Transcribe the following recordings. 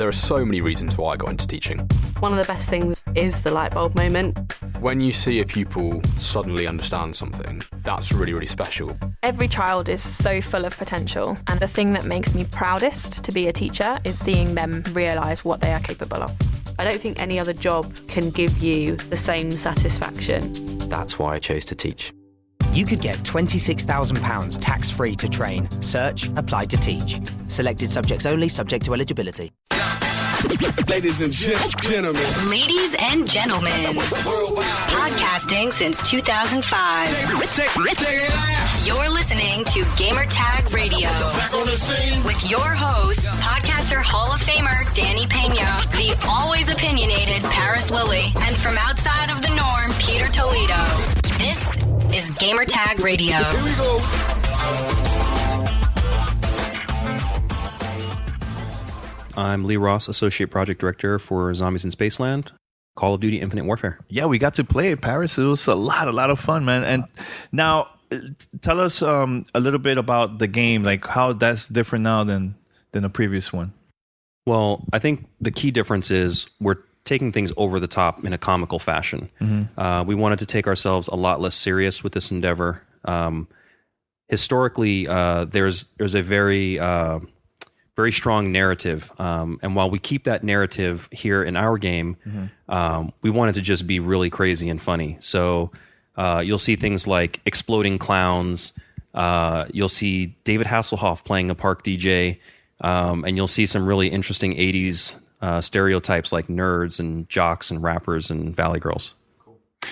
there are so many reasons why I got into teaching. One of the best things is the light bulb moment. When you see a pupil suddenly understand something, that's really, really special. Every child is so full of potential, and the thing that makes me proudest to be a teacher is seeing them realise what they are capable of. I don't think any other job can give you the same satisfaction. That's why I chose to teach. You could get £26,000 tax-free to train. Search, apply to teach. Selected subjects only, subject to eligibility. Ladies and gentlemen. Ladies and gentlemen. Podcasting since 2005. You're listening to Gamertag Radio. With your host, podcaster Hall of Famer Danny Pena, the always opinionated Paris Lilly, and from outside of the norm, Peter Toledo. This is Gamertag Radio. Here we go. I'm Lee Ross, Associate Project Director for Zombies in Spaceland, Call of Duty Infinite Warfare. Yeah, we got to play it, Paris. It was a lot of fun, man. And now, tell us a little bit about the game, like how that's different now than the previous one. Well, I think the key difference is we're taking things over the top in a comical fashion. Mm-hmm. We wanted to take ourselves a lot less serious with this endeavor. Historically, there's a very strong narrative. And while we keep that narrative here in our game, we want it to just be really crazy and funny. So you'll see things like exploding clowns. You'll see David Hasselhoff playing a park DJ. And you'll see some really interesting 80s stereotypes like nerds and jocks and rappers and valley girls.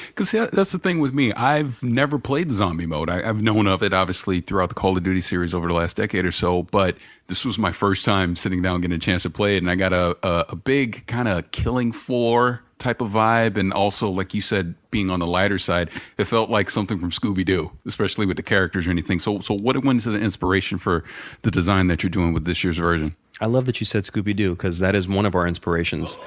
Because that's the thing with me. I've never played the zombie mode. I've known of it, obviously, throughout the Call of Duty series over the last decade or so. But this was my first time sitting down, getting a chance to play it. And I got a big kind of killing floor type of vibe. And also, like you said, being on the lighter side, it felt like something from Scooby-Doo, especially with the characters or anything. So what went into the inspiration for the design that you're doing with this year's version? I love that you said Scooby-Doo because that is one of our inspirations.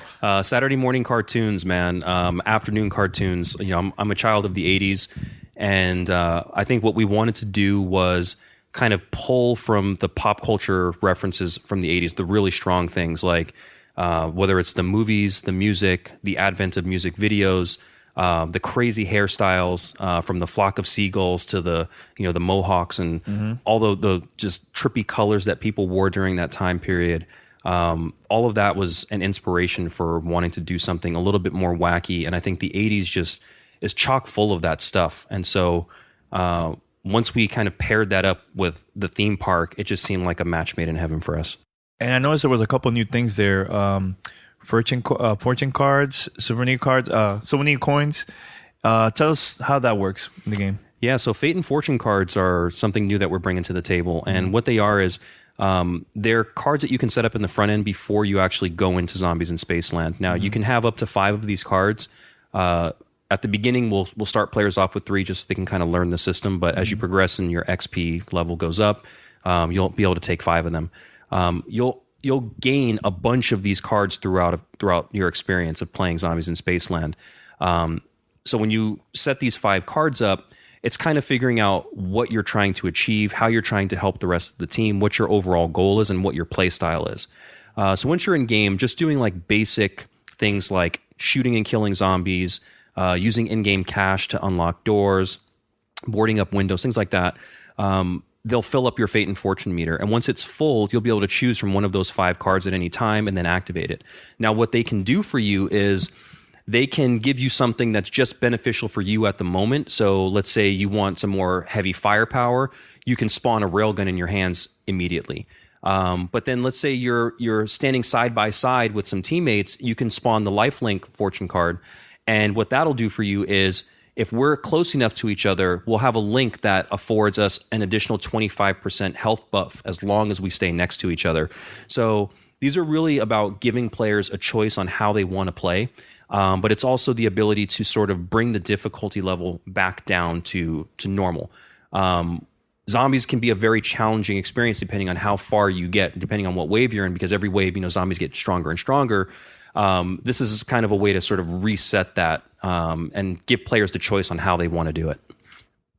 Saturday morning cartoons, man, afternoon cartoons. You know, I'm a child of the 80s, and I think what we wanted to do was kind of pull from the pop culture references from the 80s, the really strong things like whether it's the movies, the music, the advent of music videos, the crazy hairstyles from the flock of seagulls to the mohawks and all the just trippy colors that people wore during that time period. All of that was an inspiration for wanting to do something a little bit more wacky. And I think the 80s just is chock full of that stuff. And so once we kind of paired that up with the theme park, it just seemed like a match made in heaven for us. And I noticed there was a couple new things there. Fortune cards, souvenir coins. Tell us how that works in the game. Yeah, so Fate and Fortune cards are something new that we're bringing to the table. And what they are is they're cards that you can set up in the front end before you actually go into Zombies in Spaceland. Now, you can have up to 5 of these cards. At the beginning, we'll start players off with 3 just so they can kind of learn the system. But as you progress and your XP level goes up, you'll be able to take 5 of them. You'll gain a bunch of these cards throughout your experience of playing Zombies in Spaceland. So when you set these 5 cards up, it's kind of figuring out what you're trying to achieve, how you're trying to help the rest of the team, what your overall goal is, and what your play style is. So once you're in game, just doing like basic things like shooting and killing zombies, using in-game cash to unlock doors, boarding up windows, things like that. They'll fill up your Fate and Fortune meter. And once it's full, you'll be able to choose from one of those 5 cards at any time and then activate it. Now, what they can do for you is they can give you something that's just beneficial for you at the moment. So let's say you want some more heavy firepower. You can spawn a railgun in your hands immediately. But then let's say you're standing side by side with some teammates. You can spawn the Lifelink Fortune card. And what that'll do for you is if we're close enough to each other, we'll have a link that affords us an additional 25% health buff as long as we stay next to each other. So these are really about giving players a choice on how they want to play. But it's also the ability to sort of bring the difficulty level back down to normal. Zombies can be a very challenging experience depending on how far you get, depending on what wave you're in, because every wave, zombies get stronger and stronger. This is kind of a way to sort of reset that and give players the choice on how they want to do it.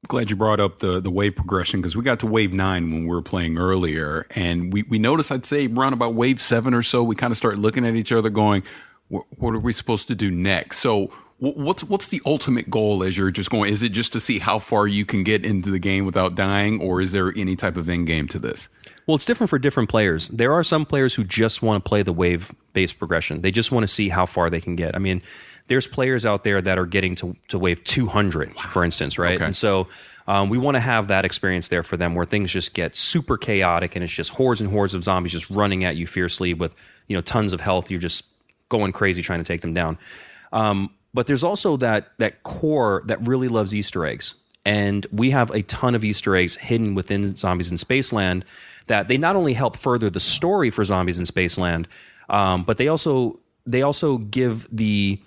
Glad you brought up the wave progression, because we got to wave 9 when we were playing earlier, and we noticed, I'd say around about wave 7 or so, we kind of started looking at each other going, what are we supposed to do next? So what's the ultimate goal as you're just going? Is it just to see how far you can get into the game without dying, or is there any type of end game to this? Well, it's different for different players. There are some players who just want to play the wave-based progression. They just want to see how far they can get. I mean, there's players out there that are getting to wave 200, for instance, right? Okay. And so we want to have that experience there for them, where things just get super chaotic and it's just hordes and hordes of zombies just running at you fiercely with, tons of health. You're just going crazy trying to take them down. But there's also that core that really loves Easter eggs. And we have a ton of Easter eggs hidden within Zombies in Spaceland that they not only help further the story for Zombies in Spaceland, but they also give the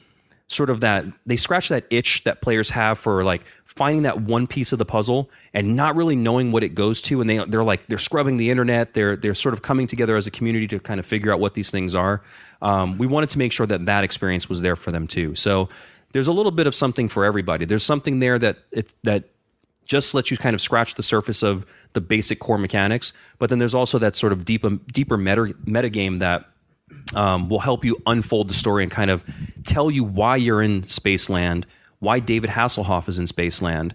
sort of that, they scratch that itch that players have for like finding that one piece of the puzzle and not really knowing what it goes to. And they're scrubbing the internet. They're sort of coming together as a community to kind of figure out what these things are. We wanted to make sure that experience was there for them too. So there's a little bit of something for everybody. There's something there that just lets you kind of scratch the surface of the basic core mechanics. But then there's also that sort of deeper meta game that will help you unfold the story and kind of tell you why you're in Spaceland, why David Hasselhoff is in Spaceland,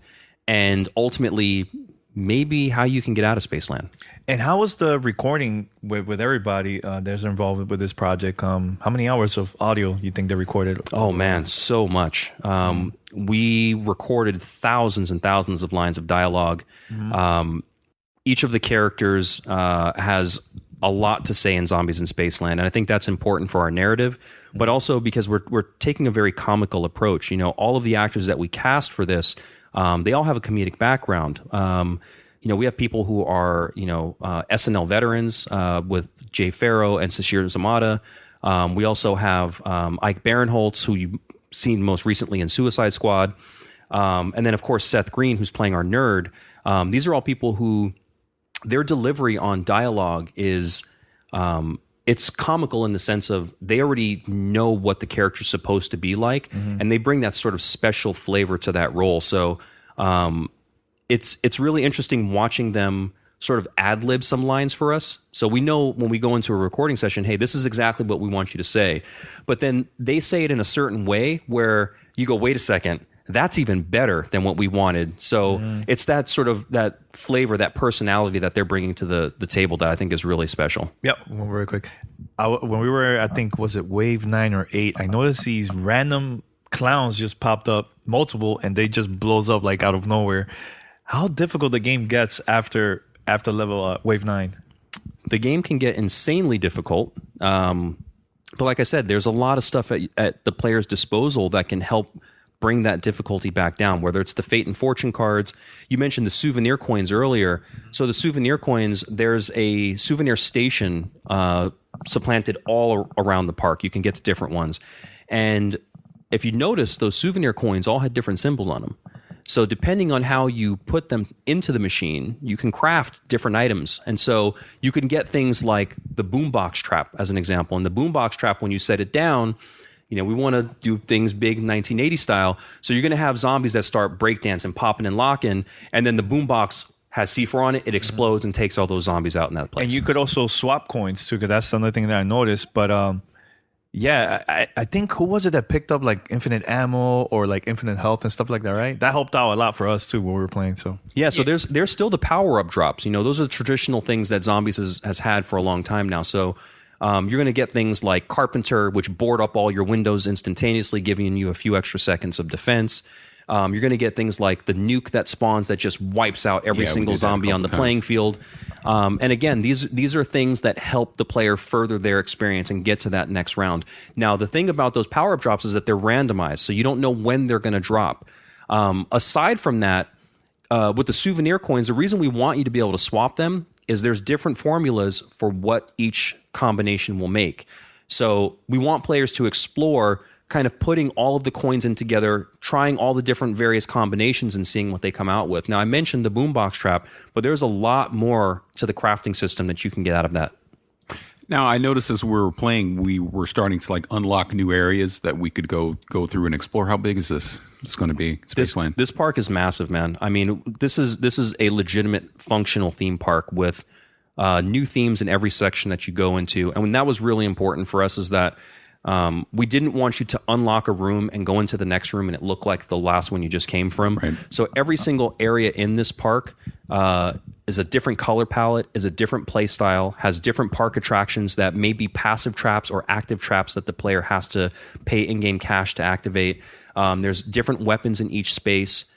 and ultimately maybe how you can get out of Spaceland. And how was the recording with everybody that's involved with this project? How many hours of audio you think they recorded? Oh man, so much. We recorded thousands and thousands of lines of dialogue. Mm-hmm. Each of the characters has a lot to say in Zombies in Spaceland, and I think that's important for our narrative, but also because we're taking a very comical approach. All of the actors that we cast for this, they all have a comedic background. We have people who are SNL veterans with Jay Farrow and Sashir Zamata. We also have Ike Barinholtz, who you've seen most recently in Suicide Squad, and then of course Seth Green, who's playing our nerd. These are all people who their delivery on dialogue is it's comical in the sense of they already know what the character's supposed to be like, and they bring that sort of special flavor to that role. So it's really interesting watching them sort of ad-lib some lines for us. So we know when we go into a recording session, hey, this is exactly what we want you to say. But then they say it in a certain way where you go, wait a second, that's even better than what we wanted. So it's that sort of that flavor, that personality that they're bringing to the table that I think is really special. Yep, very quick. When we were, I think, was it wave 9 or 8, I noticed these random clowns just popped up, multiple, and they just blows up like out of nowhere. How difficult the game gets after level wave 9? The game can get insanely difficult. But like I said, there's a lot of stuff at the player's disposal that can help bring that difficulty back down, whether it's the Fate and Fortune cards. You mentioned the souvenir coins earlier. So the souvenir coins, there's a souvenir station supplanted all around the park. You can get to different ones. And if you notice, those souvenir coins all had different symbols on them. So depending on how you put them into the machine, you can craft different items. And so you can get things like the boombox trap, as an example. And the boombox trap, when you set it down, we want to do things big 1980 style. So you're going to have zombies that start breakdancing, popping and locking, and then the boombox has C4 on it. It explodes and takes all those zombies out in that place. And you could also swap coins too, because that's another thing that I noticed. But yeah, I think, who was it that picked up like infinite ammo or like infinite health and stuff like that, right? That helped out a lot for us too when we were playing. So yeah, so there's still the power-up drops. Those are the traditional things that Zombies has had for a long time now. So you're going to get things like Carpenter, which board up all your windows instantaneously, giving you a few extra seconds of defense. You're going to get things like the nuke that spawns that just wipes out every single zombie on the playing field. And again, these are things that help the player further their experience and get to that next round. Now, the thing about those power-up drops is that they're randomized, so you don't know when they're going to drop. Aside from that, with the souvenir coins, the reason we want you to be able to swap them is there's different formulas for what each combination will make. So we want players to explore kind of putting all of the coins in together, trying all the different various combinations and seeing what they come out with. Now, I mentioned the boombox trap, but there's a lot more to the crafting system that you can get out of that. Now, I noticed as we were playing, we were starting to like unlock new areas that we could go through and explore. How big is this? It's going to be Spaceland. This park is massive, man. I mean, this is a legitimate functional theme park with new themes in every section that you go into. And when that was really important for us is that we didn't want you to unlock a room and go into the next room and it looked like the last one you just came from. Right. So every single area in this park is a different color palette, is a different play style, has different park attractions that may be passive traps or active traps that the player has to pay in-game cash to activate. There's different weapons in each space.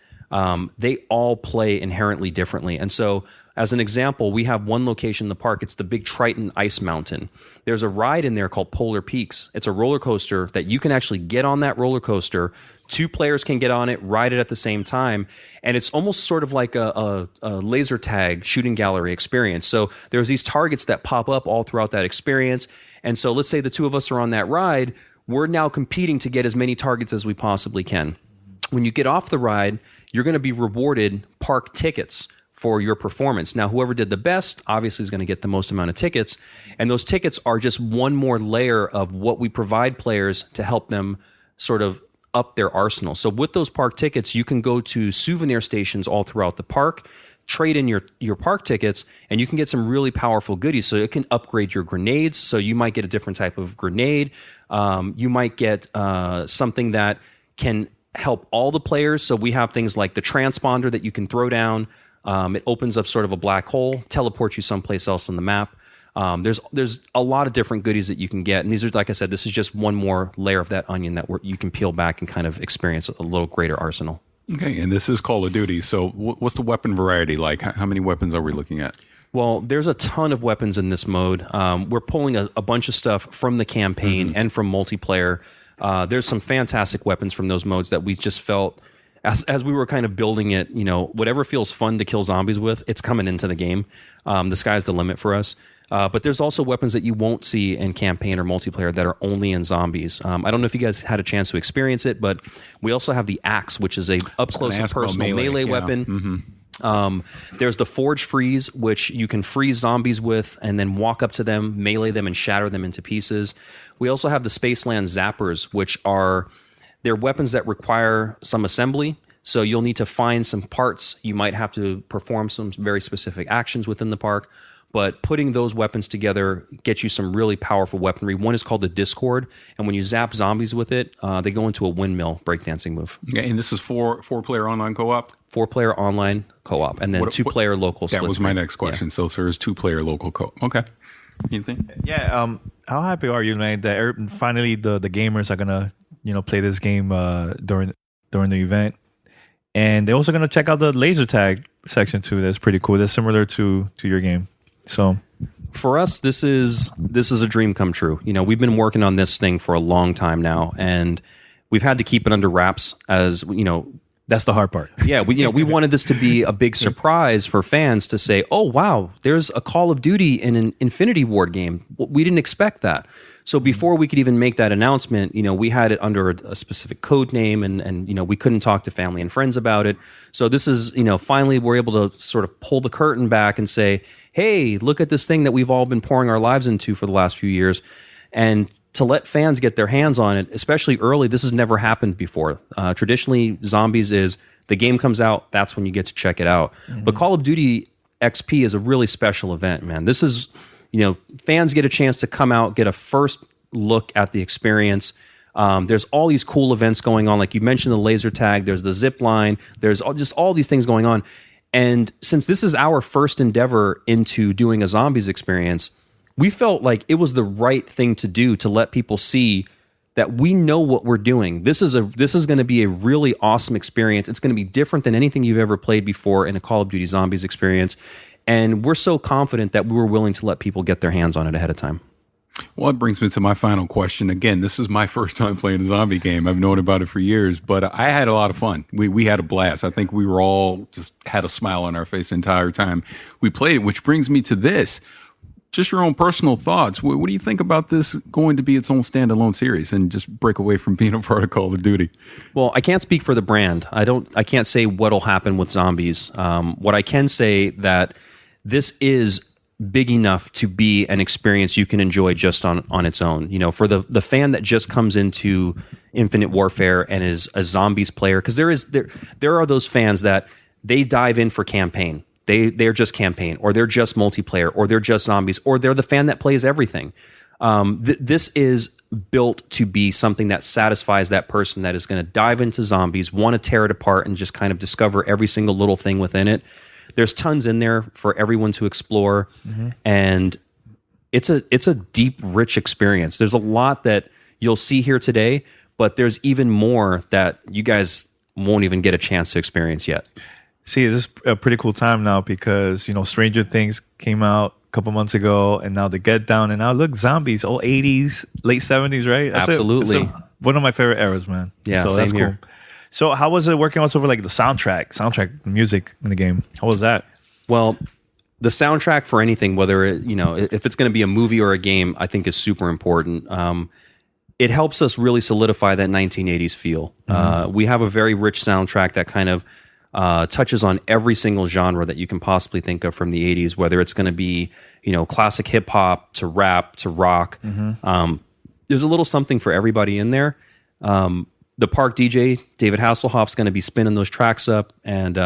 They all play inherently differently. And so, as an example, we have one location in the park. It's the Big Triton Ice Mountain. There's a ride in there called Polar Peaks. It's a roller coaster that you can actually get on that roller coaster. Two players can get on it, ride it at the same time. And it's almost sort of like a laser tag shooting gallery experience. So there's these targets that pop up all throughout that experience. And so let's say the two of us are on that ride. We're now competing to get as many targets as we possibly can. When you get off the ride, you're going to be rewarded park tickets for your performance. Now, whoever did the best obviously is going to get the most amount of tickets. And those tickets are just one more layer of what we provide players to help them sort of up their arsenal. So with those park tickets, you can go to souvenir stations all throughout the park, trade in your park tickets, and you can get some really powerful goodies. So it can upgrade your grenades. So you might get a different type of grenade. You might get something that can help all the players. So we have things like the transponder that you can throw down. It opens up sort of a black hole, teleports you someplace else on the map. There's a lot of different goodies that you can get. And these are, like I said, this is just one more layer of that onion that you can peel back and kind of experience a little greater arsenal. Okay, and this is Call of Duty. So what's the weapon variety like? How many weapons are we looking at? Well, there's a ton of weapons in this mode. We're pulling a bunch of stuff from the campaign and from multiplayer. There's some fantastic weapons from those modes that we just felt, as we were kind of building it, whatever feels fun to kill zombies with, it's coming into the game. The sky's the limit for us. But there's also weapons that you won't see in campaign or multiplayer that are only in zombies. I don't know if you guys had a chance to experience it, but we also have the axe, which is a up-close and personal melee weapon. Mm-hmm. There's the Forge Freeze, which you can freeze zombies with and then walk up to them, melee them, and shatter them into pieces. We also have the Spaceland Zappers, which are they're weapons that require some assembly. So you'll need to find some parts. You might have to perform some very specific actions within the park. But putting those weapons together gets you some really powerful weaponry. One is called the Discord, and when you zap zombies with it, they go into a windmill breakdancing move. Okay, and this is four-player online co-op? 4-player online co-op, and then 2-player local split. That was my next question. Yeah. So there's 2-player local co-op. Okay. Anything? Yeah. How happy are you, man, that finally the gamers are gonna play this game during the event, and they're also gonna check out the laser tag section too. That's pretty cool. That's similar to your game. So for us, this is a dream come true. We've been working on this thing for a long time now, and we've had to keep it under wraps. As that's the hard part. Yeah, we wanted this to be a big surprise for fans to say, "Oh wow, there's a Call of Duty in an Infinity Ward game." We didn't expect that. So before we could even make that announcement, we had it under a specific code name, and we couldn't talk to family and friends about it. So this is, finally we're able to sort of pull the curtain back and say, hey, look at this thing that we've all been pouring our lives into for the last few years. And to let fans get their hands on it, especially early, this has never happened before. Traditionally, Zombies is the game comes out, that's when you get to check it out. Mm-hmm. But Call of Duty XP is a really special event, man. This is, fans get a chance to come out, get a first look at the experience. There's all these cool events going on. Like you mentioned the laser tag, there's the zip line, there's just all these things going on. And since this is our first endeavor into doing a zombies experience, we felt like it was the right thing to do to let people see that we know what we're doing. This is going to be a really awesome experience. It's going to be different than anything you've ever played before in a Call of Duty Zombies experience. And we're so confident that we were willing to let people get their hands on it ahead of time. Well, it brings me to my final question. Again, this is my first time playing a zombie game. I've known about it for years, but I had a lot of fun. We had a blast. I think we were all just had a smile on our face the entire time we played it, which brings me to this. Just your own personal thoughts. What do you think about this going to be its own standalone series and just break away from being a part of Call of Duty? Well, I can't speak for the brand. I can't say what'll happen with zombies. What I can say that this is big enough to be an experience you can enjoy just on its own. You know, for the fan that just comes into Infinite Warfare and is a zombies player, because there are those fans that they dive in for campaign. They're just campaign, or they're just multiplayer, or they're just zombies, or they're the fan that plays everything. This is built to be something that satisfies that person that is going to dive into zombies, want to tear it apart, and just kind of discover every single little thing within it. There's tons in there for everyone to explore, and it's a deep, rich experience. There's a lot that you'll see here today, but there's even more that you guys won't even get a chance to experience yet. See, this is a pretty cool time now because, you know, Stranger Things came out a couple months ago, and now the Get Down, and now look, zombies, old 80s, late 70s, right? Absolutely. One of my favorite eras, man. Yeah, so same that's here. cool. So how was it working also for like the soundtrack music in the game? How was that? Well, the soundtrack for anything, whether it, you know, if it's going to be a movie or a game, I think is super important. It helps us really solidify that 1980s feel. We have a very rich soundtrack that kind of touches on every single genre that you can possibly think of from the 80s, whether it's going to be, you know, classic hip hop to rap to rock. There's a little something for everybody in there. The park DJ, David Hasselhoff's going to be spinning those tracks up, and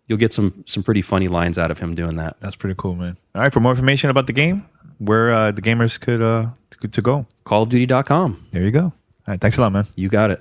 you'll get some pretty funny lines out of him doing that. That's pretty cool, man. All right, for more information about the game, where the gamers could to go, CallOfDuty.com. There you go. All right, thanks a lot, man. You got it.